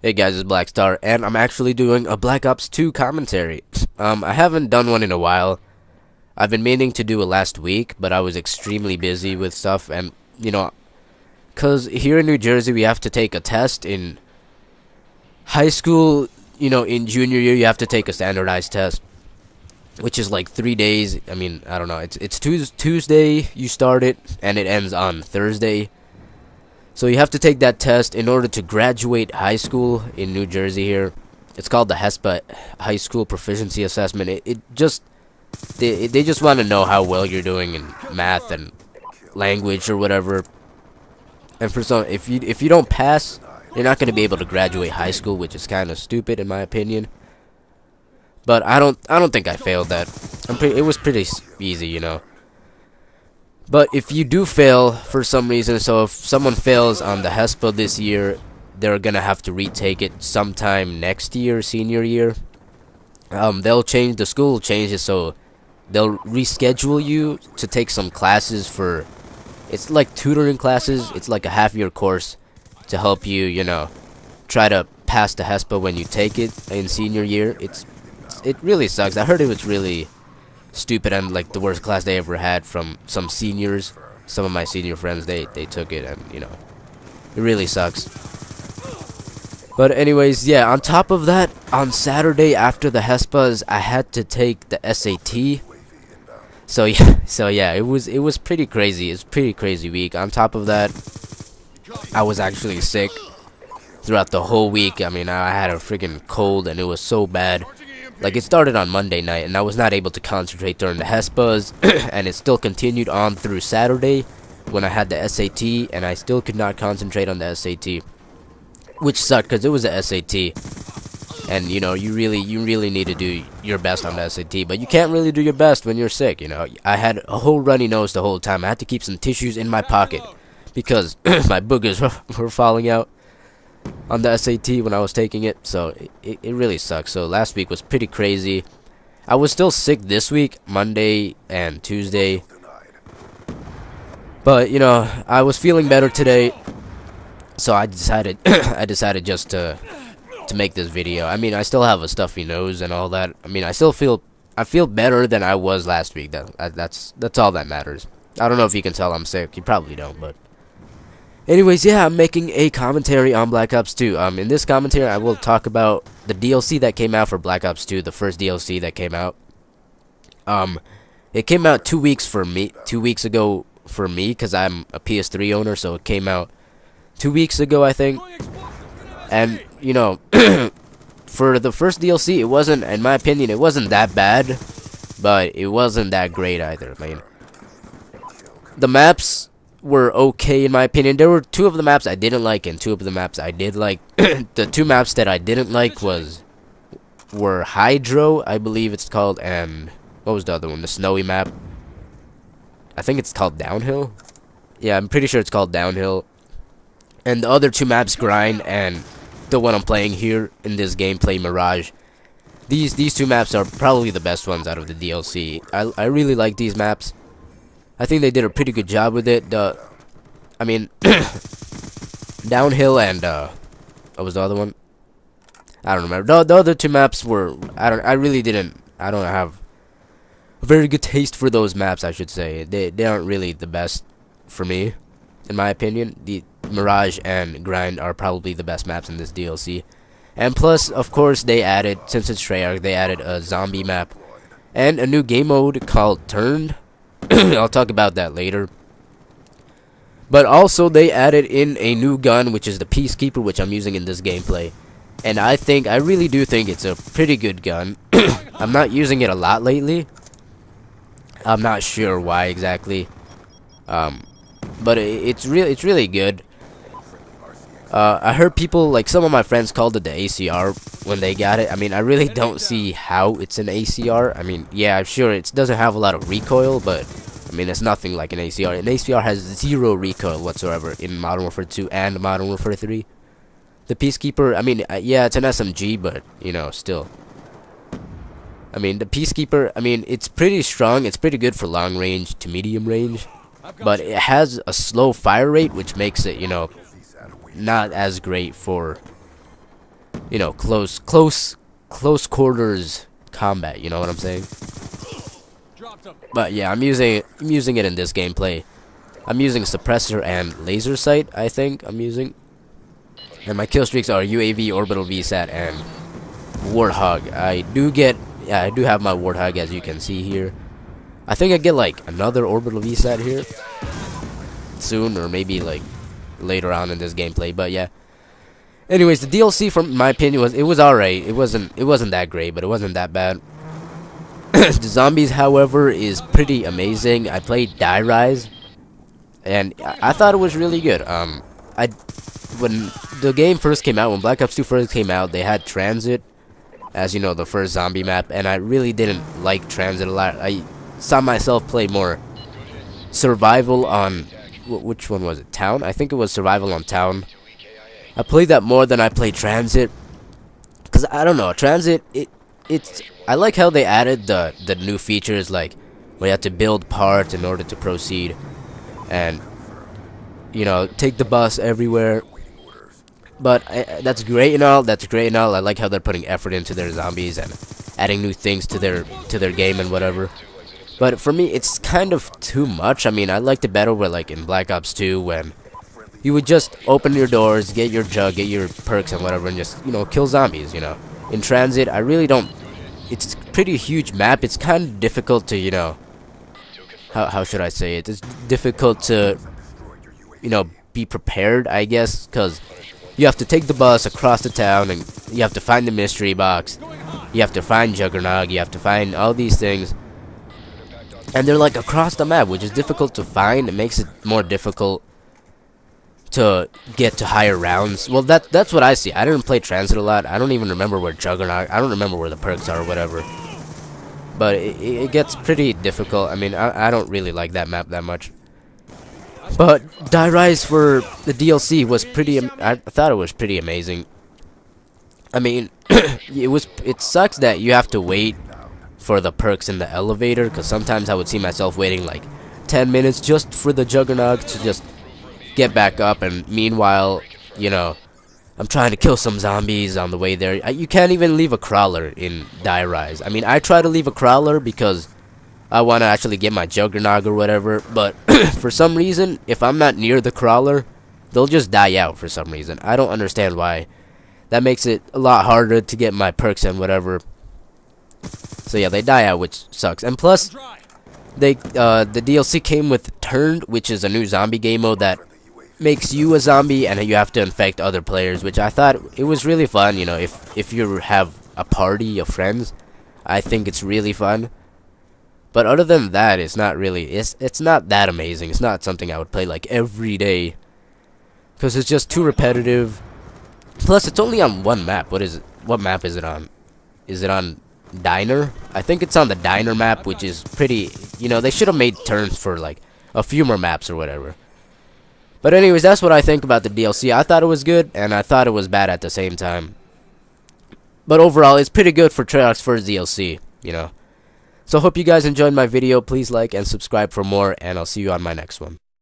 Hey guys, it's Blackstar, and I'm actually doing a Black Ops 2 commentary. I haven't done one in a while. I've been meaning to do it last week, but I was extremely busy with stuff, and, cause here in New Jersey we have to take a test in high school, in junior year you have to take a standardized test, which is like 3 days. I mean, I don't know, it's Tuesday you start it, and it ends on Thursday. So you have to take that test in order to graduate high school in New Jersey here. It's called the HESPA High School Proficiency Assessment. They just want to know how well you're doing in math and language or whatever. And for some, if you don't pass, you're not going to be able to graduate high school, which is kind of stupid in my opinion. But I don't think I failed that. It was pretty easy, But if you do fail for some reason, so if someone fails on the HESPA this year, they're gonna have to retake it sometime next year, senior year. The school will change it, so they'll reschedule you to take some classes for, it's like tutoring classes. It's like a half-year course to help you, try to pass the HESPA when you take it in senior year. It really sucks. I heard it was really stupid and like the worst class they ever had from some seniors. Some of my senior friends, they took it, and it really sucks. But anyways, yeah, on top of that, on Saturday after the HESPAs, I had to take the SAT. So yeah, it was pretty crazy. It's a pretty crazy week. On top of that, I was actually sick throughout the whole week. I mean, I had a freaking cold and it was so bad. Like, it started on Monday night, and I was not able to concentrate during the HESPAs, and it still continued on through Saturday when I had the SAT, and I still could not concentrate on the SAT, which sucked because it was a SAT, and you really need to do your best on the SAT, but you can't really do your best when you're sick. I had a whole runny nose the whole time. I had to keep some tissues in my pocket because my boogers were falling out on the SAT when I was taking it, so it really sucks. So last week was pretty crazy. I was still sick this week, Monday and Tuesday, but I was feeling better today, so I decided just to make this video. I mean, I still have a stuffy nose and all that. I mean, I feel better than I was last week. That's all that matters. I don't know if you can tell I'm sick. You probably don't, but anyways, yeah, I'm making a commentary on Black Ops 2. In this commentary, I will talk about the DLC that came out for Black Ops 2, the first DLC that came out. It came out 2 weeks ago for me, because I'm a PS3 owner, so it came out 2 weeks ago, I think. And, for the first DLC, it wasn't, in my opinion, it wasn't that bad, but it wasn't that great either. I mean, the maps were okay in my opinion. There were 2 of the maps I didn't like and 2 of the maps I did like. The 2 maps that I didn't like were Hydro, I believe it's called, and what was the other one? The snowy map. I think it's called Downhill. Yeah, I'm pretty sure it's called Downhill. And the other 2 maps, Grind, and the one I'm playing here in this gameplay, Mirage. These 2 maps are probably the best ones out of the DLC. I really like these maps. I think they did a pretty good job with it. I mean, Downhill and what was the other one? I don't remember. The other 2 maps were, I don't have a very good taste for those maps, I should say. They aren't really the best for me, in my opinion. The Mirage and Grind are probably the best maps in this DLC. And plus, of course, they added, since it's Treyarch, they added a zombie map and a new game mode called Turned. I'll talk about that later. But also they added in a new gun, which is the Peacekeeper, which I'm using in this gameplay. And I really do think it's a pretty good gun. I'm not using it a lot lately. I'm not sure why exactly. But it's really good. I heard people, like some of my friends, called it the ACR when they got it. I mean, I really don't see how it's an ACR. I mean, yeah, I'm sure it doesn't have a lot of recoil, but I mean, it's nothing like an ACR. An ACR has 0 recoil whatsoever in Modern Warfare 2 and Modern Warfare 3. The Peacekeeper, I mean, yeah, it's an SMG, but, still. I mean, the Peacekeeper, I mean, it's pretty strong. It's pretty good for long range to medium range. But it has a slow fire rate, which makes it, not as great for you know, close quarters combat. You know what I'm saying? But yeah, I'm using it in this gameplay. I'm using suppressor and laser sight. I think I'm using, and my kill streaks are UAV, orbital VSAT, and Warthog. I do have my Warthog, as you can see here. I think I get like another orbital VSAT here soon, or maybe like later on in this gameplay. But yeah. Anyways, the DLC, from my opinion, was alright. It wasn't that great, but it wasn't that bad. The zombies, however, is pretty amazing. I played Die Rise, and I thought it was really good. When the game first came out, when Black Ops 2 first came out, they had Transit as, you know, the first zombie map, and I really didn't like Transit a lot. I saw myself play more survival on, which one was it? Town? I think it was survival on Town. I played that more than I played Transit, because I don't know, Transit, it's I like how they added the new features, like where you have to build parts in order to proceed, and, you know, take the bus everywhere. But that's great and all. I like how they're putting effort into their zombies and adding new things to their game and whatever. But for me, it's kind of too much. I mean, I liked it better where, like, in Black Ops 2, when you would just open your doors, get your jug, get your perks and whatever, and just, you know, kill zombies, you know. In Transit, I really don't. It's a pretty huge map. It's kind of difficult to, you know, how should I say it? It's difficult to, you know, be prepared, I guess, because you have to take the bus across the town, and you have to find the mystery box. You have to find Juggernog. You have to find all these things. And they're like across the map, which is difficult to find. It makes it more difficult to get to higher rounds. Well, that's what I see. I didn't play Transit a lot. I don't even remember where Juggernog. I don't remember where the perks are or whatever. But it gets pretty difficult. I mean, I don't really like that map that much. But Die Rise for the DLC was pretty. I thought it was pretty amazing. I mean, it sucks that you have to wait for the perks in the elevator, because sometimes I would see myself waiting like 10 minutes just for the Juggernog to just get back up, and meanwhile, you know, I'm trying to kill some zombies on the way there. You can't even leave a crawler in Die Rise. I mean, I try to leave a crawler because I want to actually get my Juggernog or whatever, but for some reason, if I'm not near the crawler, they'll just die out for some reason. I don't understand why. That makes it a lot harder to get my perks and whatever. So yeah, they die out, which sucks. And plus, the DLC came with Turned, which is a new zombie game mode that makes you a zombie and you have to infect other players, which I thought it was really fun. You know, if you have a party of friends, I think it's really fun. But other than that, it's not really, it's not that amazing. It's not something I would play like every day, because it's just too repetitive. Plus, it's only on one map. What map is it on? Is it on Diner? I think it's on the Diner map, which is pretty, you know, they should have made turns for like a few more maps or whatever. But anyways, that's what I think about the DLC. I thought it was good, and I thought it was bad at the same time. But overall, it's pretty good for Treyarch's first DLC, you know. So hope you guys enjoyed my video. Please like and subscribe for more, and I'll see you on my next one.